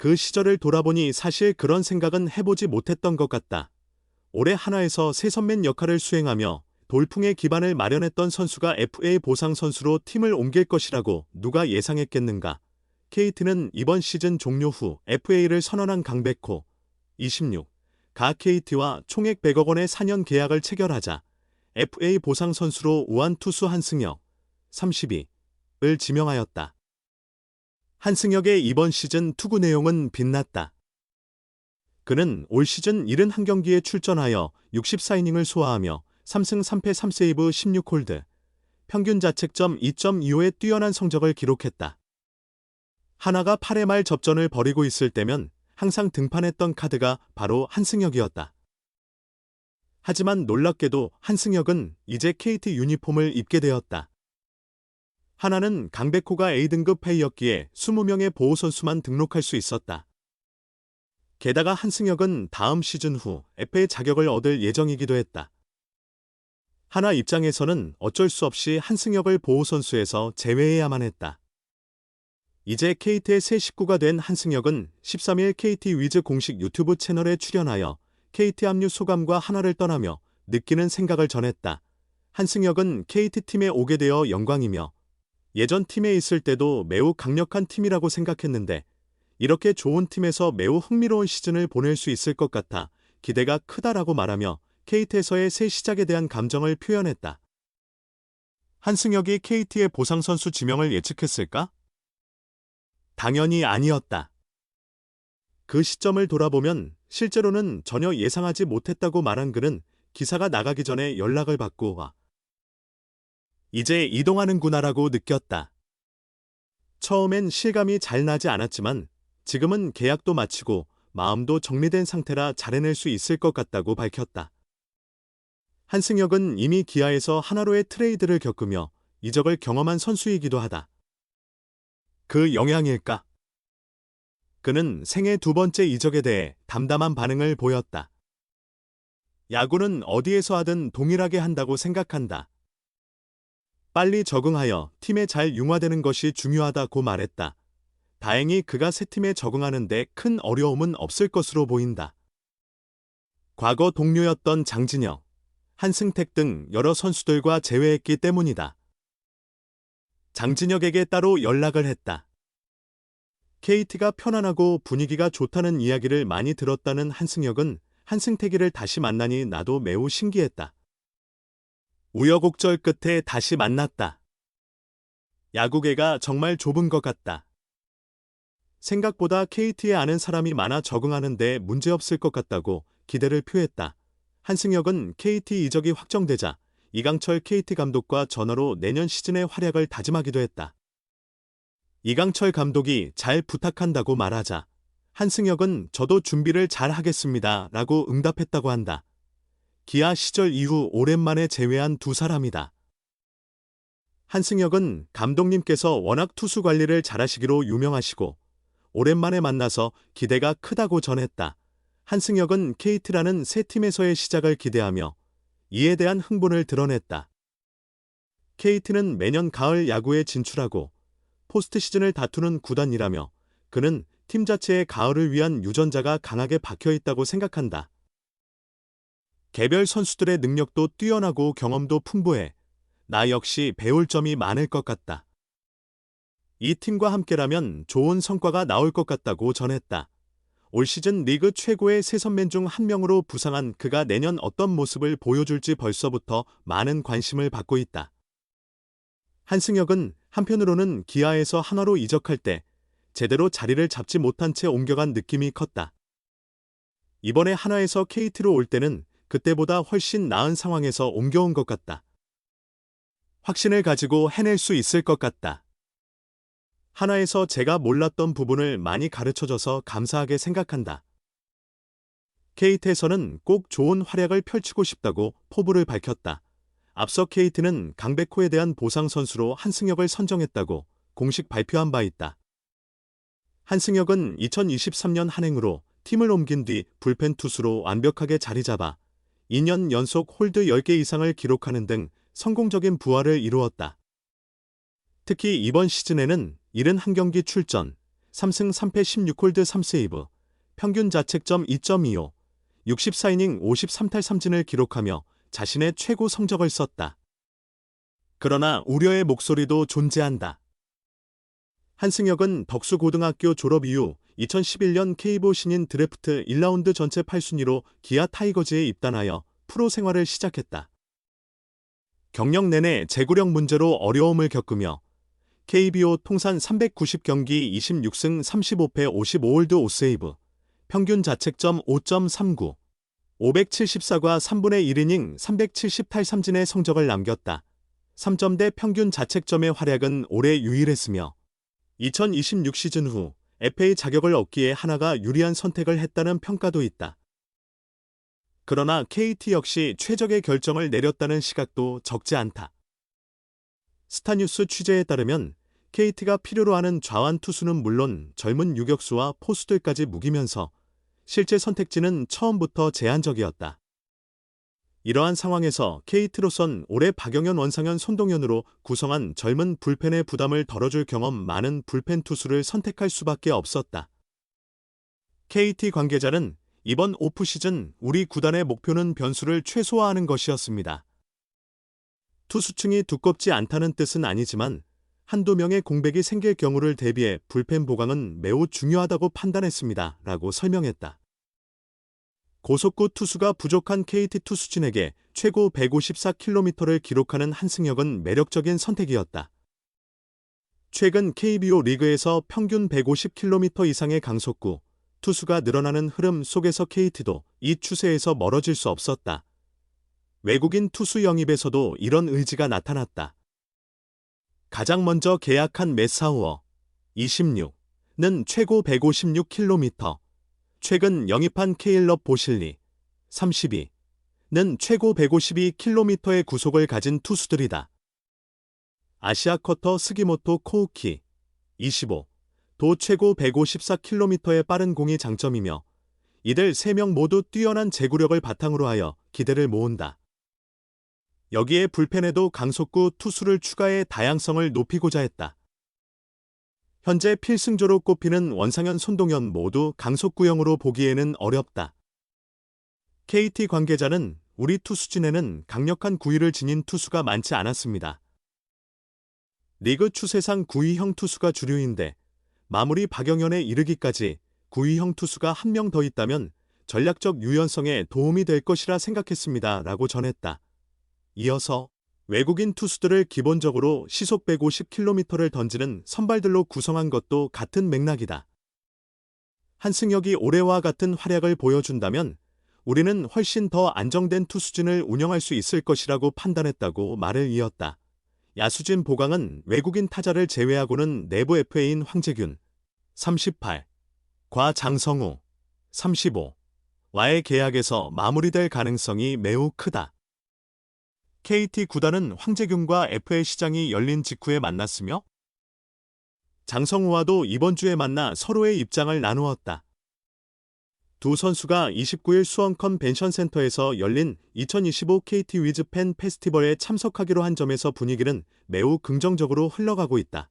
그 시절을 돌아보니 사실 그런 생각은 해보지 못했던 것 같다. 올해 한화에서 세선맨 역할을 수행하며 돌풍의 기반을 마련했던 선수가 FA 보상 선수로 팀을 옮길 것이라고 누가 예상했겠는가. KT는 이번 시즌 종료 후 FA를 선언한 강백호, 26, 가 KT와 총액 100억 원의 4년 계약을 체결하자 FA 보상 선수로 우한 투수 한승혁, 32을 지명하였다. 한승혁의 이번 시즌 투구 내용은 빛났다. 그는 올 시즌 71경기에 출전하여 64이닝을 소화하며 3승 3패 3세이브 16홀드, 평균 자책점 2.25의 뛰어난 성적을 기록했다. 한화가 8회 말 접전을 벌이고 있을 때면 항상 등판했던 카드가 바로 한승혁이었다. 하지만 놀랍게도 한승혁은 이제 KT 유니폼을 입게 되었다. 한화는 강백호가 A등급 페이였기에 20명의 보호선수만 등록할 수 있었다. 게다가 한승혁은 다음 시즌 후 FA 자격을 얻을 예정이기도 했다. 한화 입장에서는 어쩔 수 없이 한승혁을 보호선수에서 제외해야만 했다. 이제 KT의 새 식구가 된 한승혁은 13일 KT 위즈 공식 유튜브 채널에 출연하여 KT 합류 소감과 한화를 떠나며 느끼는 생각을 전했다. 한승혁은 KT팀에 오게 되어 영광이며 예전 팀에 있을 때도 매우 강력한 팀이라고 생각했는데 이렇게 좋은 팀에서 매우 흥미로운 시즌을 보낼 수 있을 것 같아 기대가 크다라고 말하며 KT에서의 새 시작에 대한 감정을 표현했다. 한승혁이 KT의 보상선수 지명을 예측했을까? 당연히 아니었다. 그 시점을 돌아보면 실제로는 전혀 예상하지 못했다고 말한 그는 기사가 나가기 전에 연락을 받고 이제 이동하는구나라고 느꼈다. 처음엔 실감이 잘 나지 않았지만 지금은 계약도 마치고 마음도 정리된 상태라 잘 해낼 수 있을 것 같다고 밝혔다. 한승혁은 이미 기아에서 한화로의 트레이드를 겪으며 이적을 경험한 선수이기도 하다. 그 영향일까? 그는 생애 두 번째 이적에 대해 담담한 반응을 보였다. 야구는 어디에서 하든 동일하게 한다고 생각한다. 빨리 적응하여 팀에 잘 융화되는 것이 중요하다고 말했다. 다행히 그가 새 팀에 적응하는 데 큰 어려움은 없을 것으로 보인다. 과거 동료였던 장진혁, 한승택 등 여러 선수들과 재회했기 때문이다. 장진혁에게 따로 연락을 했다. KT가 편안하고 분위기가 좋다는 이야기를 많이 들었다는 한승혁은 한승택이를 다시 만나니 나도 매우 신기했다. 우여곡절 끝에 다시 만났다. 야구계가 정말 좁은 것 같다. 생각보다 KT에 아는 사람이 많아 적응하는 데 문제없을 것 같다고 기대를 표했다. 한승혁은 KT 이적이 확정되자 이강철 KT 감독과 전화로 내년 시즌의 활약을 다짐하기도 했다. 이강철 감독이 잘 부탁한다고 말하자 한승혁은 저도 준비를 잘 하겠습니다 라고 응답했다고 한다. 기아 시절 이후 오랜만에 재회한 두 사람이다. 한승혁은 감독님께서 워낙 투수 관리를 잘하시기로 유명하시고 오랜만에 만나서 기대가 크다고 전했다. 한승혁은 KT라는 새 팀에서의 시작을 기대하며 이에 대한 흥분을 드러냈다. KT는 매년 가을 야구에 진출하고 포스트 시즌을 다투는 구단이라며 그는 팀 자체의 가을을 위한 유전자가 강하게 박혀 있다고 생각한다. 개별 선수들의 능력도 뛰어나고 경험도 풍부해 나 역시 배울 점이 많을 것 같다. 이 팀과 함께라면 좋은 성과가 나올 것 같다고 전했다. 올 시즌 리그 최고의 세 선맨 중 한 명으로 부상한 그가 내년 어떤 모습을 보여줄지 벌써부터 많은 관심을 받고 있다. 한승혁은 한편으로는 기아에서 한화로 이적할 때 제대로 자리를 잡지 못한 채 옮겨간 느낌이 컸다. 이번에 한화에서 KT로 올 때는 그때보다 훨씬 나은 상황에서 옮겨온 것 같다. 확신을 가지고 해낼 수 있을 것 같다. 한화에서 제가 몰랐던 부분을 많이 가르쳐줘서 감사하게 생각한다. KT에서는 꼭 좋은 활약을 펼치고 싶다고 포부를 밝혔다. 앞서 KT는 강백호에 대한 보상 선수로 한승혁을 선정했다고 공식 발표한 바 있다. 한승혁은 2023년 한행으로 팀을 옮긴 뒤 불펜 투수로 완벽하게 자리 잡아 2년 연속 홀드 10개 이상을 기록하는 등 성공적인 부활을 이루었다. 특히 이번 시즌에는 71경기 출전, 3승 3패 16홀드 3세이브, 평균 자책점 2.25, 64이닝 53탈 3진을 기록하며 자신의 최고 성적을 썼다. 그러나 우려의 목소리도 존재한다. 한승혁은 덕수고등학교 졸업 이후 2011년 KBO 신인 드래프트 1라운드 전체 8순위로 기아 타이거즈에 입단하여 프로 생활을 시작했다. 경력 내내 제구력 문제로 어려움을 겪으며 KBO 통산 390경기 26승 35패 55홀드 5세이브, 평균 자책점 5.39, 574과 3분의 1이닝 370탈 3진의 성적을 남겼다. 3점대 평균 자책점의 활약은 올해 유일했으며 2026 시즌 후 FA 자격을 얻기에 하나가 유리한 선택을 했다는 평가도 있다. 그러나 KT 역시 최적의 결정을 내렸다는 시각도 적지 않다. 스타뉴스 취재에 따르면 KT가 필요로 하는 좌완 투수는 물론 젊은 유격수와 포수들까지 묵이면서 실제 선택지는 처음부터 제한적이었다. 이러한 상황에서 KT로선 올해 박영현, 원상현, 손동현으로 구성한 젊은 불펜의 부담을 덜어줄 경험 많은 불펜 투수를 선택할 수밖에 없었다. KT 관계자는 이번 오프시즌 우리 구단의 목표는 변수를 최소화하는 것이었습니다. 투수층이 두껍지 않다는 뜻은 아니지만 한두 명의 공백이 생길 경우를 대비해 불펜 보강은 매우 중요하다고 판단했습니다. 라고 설명했다. 고속구 투수가 부족한 KT 투수진에게 최고 154km를 기록하는 한승혁은 매력적인 선택이었다. 최근 KBO 리그에서 평균 150km 이상의 강속구 투수가 늘어나는 흐름 속에서 KT도 이 추세에서 멀어질 수 없었다. 외국인 투수 영입에서도 이런 의지가 나타났다. 가장 먼저 계약한 메사우어 26는 최고 156km, 최근 영입한 케일럽 보실리 32는 최고 152km의 구속을 가진 투수들이다. 아시아 쿼터 스기모토 코우키 25도 최고 154km의 빠른 공이 장점이며 이들 3명 모두 뛰어난 제구력을 바탕으로 하여 기대를 모은다. 여기에 불펜에도 강속구 투수를 추가해 다양성을 높이고자 했다. 현재 필승조로 꼽히는 원상현, 손동현 모두 강속구형으로 보기에는 어렵다. KT 관계자는 우리 투수진에는 강력한 구위를 지닌 투수가 많지 않았습니다. 리그 추세상 구위형 투수가 주류인데 마무리 박영현에 이르기까지 구위형 투수가 한 명 더 있다면 전략적 유연성에 도움이 될 것이라 생각했습니다. 라고 전했다. 이어서 외국인 투수들을 기본적으로 시속 150km를 던지는 선발들로 구성한 것도 같은 맥락이다. 한승혁이 올해와 같은 활약을 보여준다면 우리는 훨씬 더 안정된 투수진을 운영할 수 있을 것이라고 판단했다고 말을 이었다. 야수진 보강은 외국인 타자를 제외하고는 내부 FA인 황재균 38과 장성우 35와의 계약에서 마무리될 가능성이 매우 크다. KT 구단은 황재균과 FA 시장이 열린 직후에 만났으며 장성우와도 이번 주에 만나 서로의 입장을 나누었다. 두 선수가 29일 수원 컨벤션 센터에서 열린 2025 KT 위즈 팬 페스티벌에 참석하기로 한 점에서 분위기는 매우 긍정적으로 흘러가고 있다.